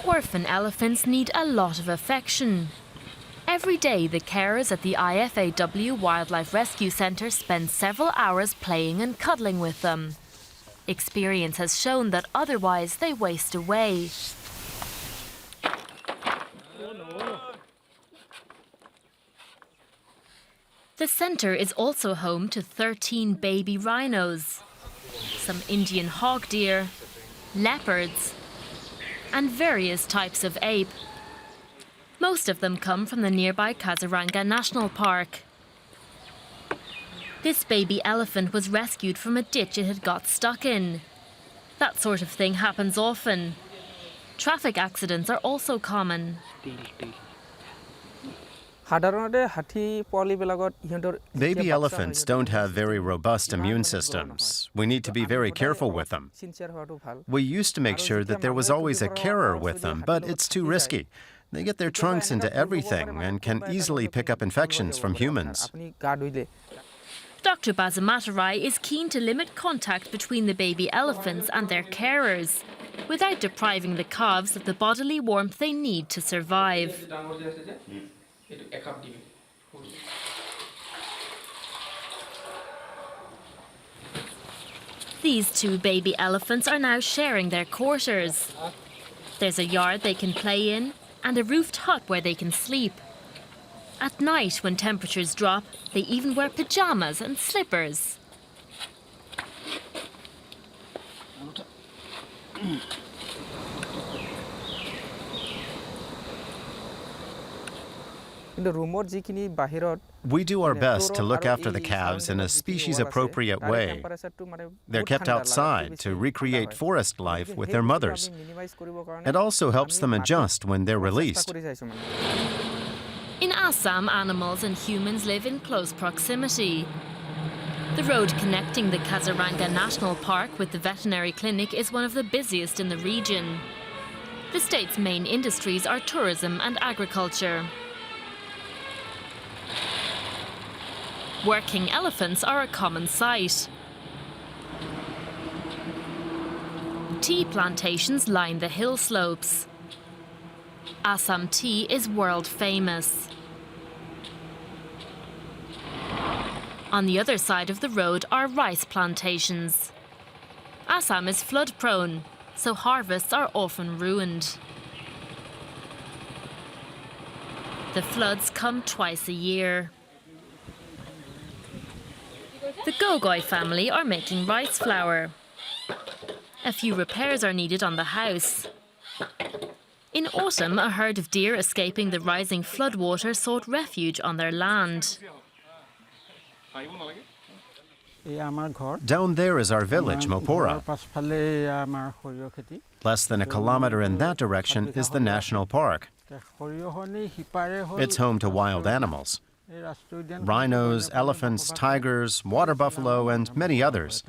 Orphan elephants need a lot of affection. Every day, the carers at the IFAW Wildlife Rescue Centre spend several hours playing and cuddling with them. Experience has shown that otherwise they waste away. The centre is also home to 13 baby rhinos, some Indian hog deer, leopards, and various types of ape. Most of them come from the nearby Kaziranga National Park. This baby elephant was rescued from a ditch it had got stuck in. That sort of thing happens often. Traffic accidents are also common. Baby elephants don't have very robust immune systems. We need to be very careful with them. We used to make sure that there was always a carer with them, but it's too risky. They get their trunks into everything and can easily pick up infections from humans. Dr. Bazamatarai is keen to limit contact between the baby elephants and their carers, without depriving the calves of the bodily warmth they need to survive. These two baby elephants are now sharing their quarters. There's a yard they can play in and a roofed hut where they can sleep. At night, when temperatures drop, they even wear pyjamas and slippers. We do our best to look after the calves in a species-appropriate way. They're kept outside to recreate forest life with their mothers. It also helps them adjust when they're released. In Assam, animals and humans live in close proximity. The road connecting the Kaziranga National Park with the veterinary clinic is one of the busiest in the region. The state's main industries are tourism and agriculture. Working elephants are a common sight. Tea plantations line the hill slopes. Assam tea is world famous. On the other side of the road are rice plantations. Assam is flood-prone, so harvests are often ruined. The floods come twice a year. The Gogoi family are making rice flour. A few repairs are needed on the house. In autumn, a herd of deer escaping the rising floodwater sought refuge on their land. Down there is our village, Mopora. Less than a kilometer in that direction is the national park. It's home to wild animals. Rhinos, elephants, tigers, water buffalo, and many others.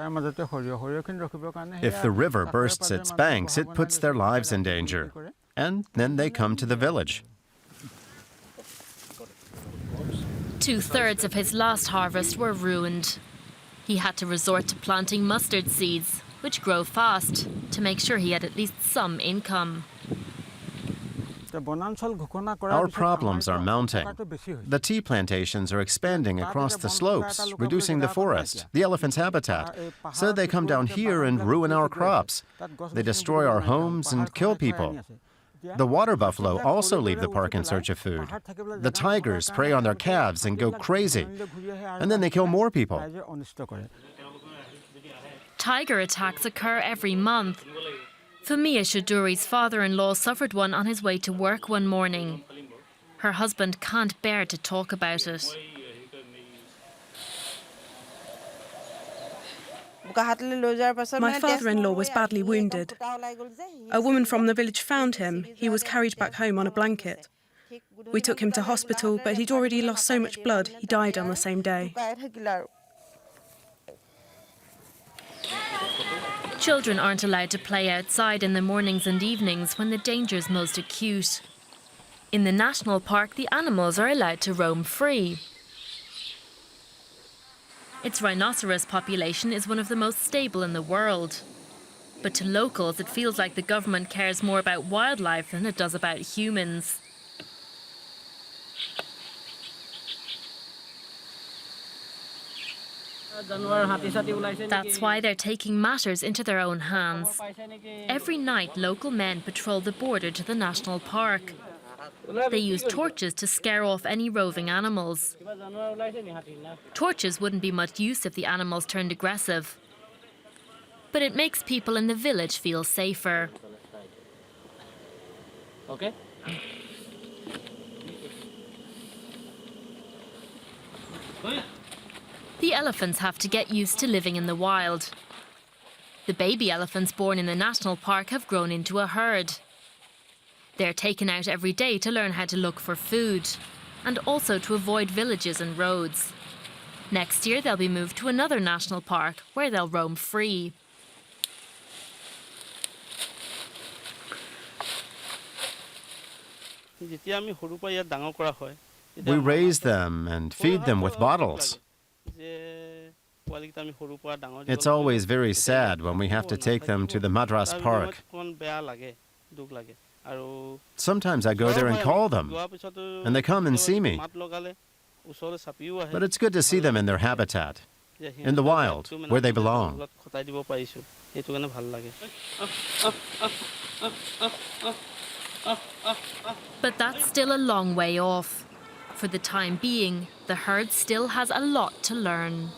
If the river bursts its banks, it puts their lives in danger. And then they come to the village. 2/3 of his last harvest were ruined. He had to resort to planting mustard seeds, which grow fast, to make sure he had at least some income. Our problems are mounting. The tea plantations are expanding across the slopes, reducing the forest, the elephant's habitat. So they come down here and ruin our crops. They destroy our homes and kill people. The water buffalo also leave the park in search of food. The tigers prey on their calves and go crazy. And then they kill more people. Tiger attacks occur every month. Famia Shaduri's father-in-law suffered one on his way to work one morning. Her husband can't bear to talk about it. My father-in-law was badly wounded. A woman from the village found him. He was carried back home on a blanket. We took him to hospital, but he'd already lost so much blood, he died on the same day. Children aren't allowed to play outside in the mornings and evenings when the danger's most acute. In the national park, the animals are allowed to roam free. Its rhinoceros population is one of the most stable in the world. But to locals, it feels like the government cares more about wildlife than it does about humans. That's why they're taking matters into their own hands. Every night, local men patrol the border to the national park. They use torches to scare off any roving animals. Torches wouldn't be much use if the animals turned aggressive. But it makes people in the village feel safer. Okay. The elephants have to get used to living in the wild. The baby elephants born in the national park have grown into a herd. They're taken out every day to learn how to look for food and also to avoid villages and roads. Next year they'll be moved to another national park where they'll roam free. We raise them and feed them with bottles. It's always very sad when we have to take them to the Madras Park. Sometimes I go there and call them, and they come and see me. But it's good to see them in their habitat, in the wild, where they belong. But that's still a long way off. For the time being, the herd still has a lot to learn.